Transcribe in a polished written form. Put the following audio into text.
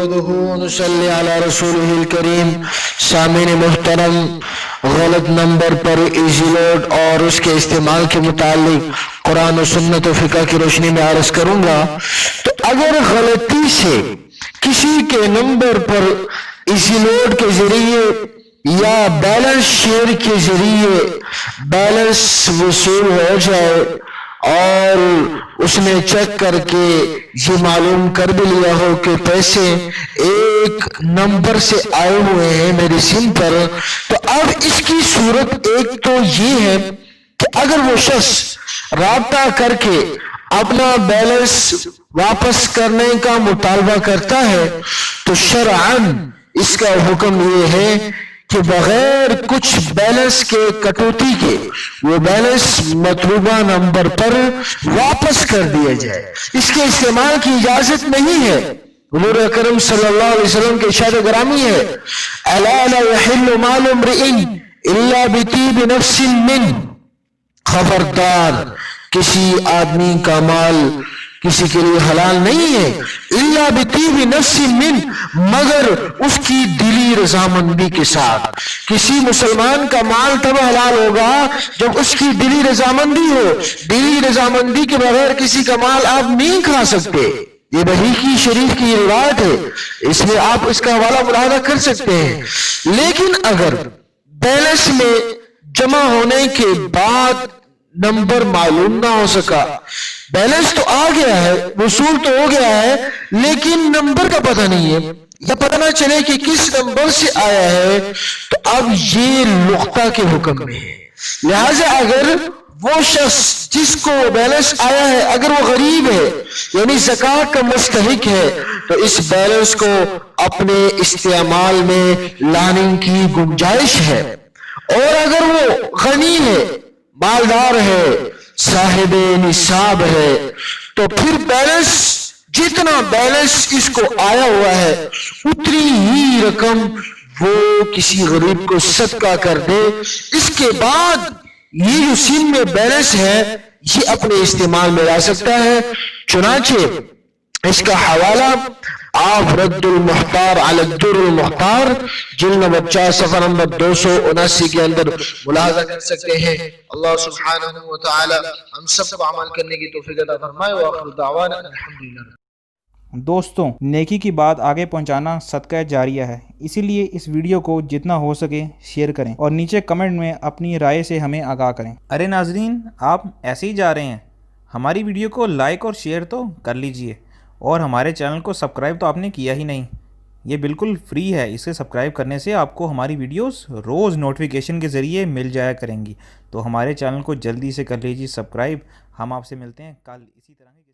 नसल्ली अला रसूलिहिल करीम। सामीन मुहतरम, गलत नंबर पर इजी लोड और उसके इस्तेमाल के मुतालिक कुरान और सुन्नत और फिक़ह की रोशनी में अर्ज करूंगा। तो अगर गलती से किसी के नंबर पर इजी लोड के जरिए या बैलेंस शेयर के जरिए बैलेंस वसूल हो जाए और उसने चेक करके ये मालूम कर भी लिया हो कि पैसे एक नंबर से आए हुए हैं मेरी सिम पर, तो अब इसकी सूरत एक तो ये है कि अगर वो शख्स राब्ता करके अपना बैलेंस वापस करने का मुतालबा करता है तो शरअन इसका हुक्म ये है कि बगैर कुछ बैलेंस के कटौती के वो बैलेंस मतलूबा नंबर पर वापस कर दिया जाए। इसके इस्तेमाल की इजाजत नहीं है। हुजूर अकरम सल्लल्लाहु अलैहि वसल्लम के इरशाद ग्रामी है, अला ला यहिल्लु मालु इम्रिइन इल्ला बितीबि नफ्सिन मिन, खबरदार किसी आदमी का माल किसी के लिए हलाल नहीं है, इल्ला बितीबि नफ्सिन मिन, मगर उसकी दिली रजामंदी के साथ। किसी मुसलमान का माल तब हलाल होगा जब उसकी दिली रजामंदी हो। दिली रजामंदी के बगैर किसी का माल आप नहीं खा सकते। ये वही की शरीफ की रिवायत है, इसलिए आप इसका हवाला मुलाहजा कर सकते हैं। लेकिन अगर बैलेंस में जमा होने के बाद नंबर मालूम ना हो सका, बैलेंस तो आ गया है, वसूल तो हो गया है, लेकिन नंबर का पता नहीं है या पता ना चले कि किस नंबर से आया है, तो अब ये नुक्ता के हुक्म में है। लिहाजा अगर वो शख्स जिसको बैलेंस आया है अगर वो गरीब है यानी ज़कात का मुस्तहिक है, तो इस बैलेंस को अपने इस्तेमाल में लाने की गुंजाइश है। और अगर वो गनी है, मालदार है, साहिब निसाब है, तो फिर बैलेंस जितना बैलेंस इसको आया हुआ है उतनी ही रकम वो किसी गरीब को सदका कर दे। इसके बाद ये जो सिम में बैलेंस है ये अपने इस्तेमाल में ला सकता है। चुनाचे इसका हवाला आप रद्दुल मुख्तार अला दुर्रुल मुख्तार जिल्द नंबर 4 सफ़ा नंबर 279 के अंदर मुलाहाजा कर सकते हैं। अल्लाह सुब्हानहू व तआला हम सबको अमल करने की तौफीक अता फरमाए। व आखिर दावाना अल्हम्दुलिल्लाह। दोस्तों, नेकी की बात आगे पहुंचाना सदका जारिया है, इसीलिए इस वीडियो को जितना हो सके शेयर करें और नीचे कमेंट में अपनी राय से हमें आगाह करें। अरे नाजरीन, आप ऐसे ही जा रहे हैं, हमारी वीडियो को लाइक और शेयर तो कर लीजिए और हमारे चैनल को सब्सक्राइब तो आपने किया ही नहीं। ये बिल्कुल फ्री है, इसे सब्सक्राइब करने से आपको हमारी वीडियोस रोज़ नोटिफिकेशन के ज़रिए मिल जाया करेंगी। तो हमारे चैनल को जल्दी से कर लीजिए सब्सक्राइब। हम आपसे मिलते हैं कल इसी तरह के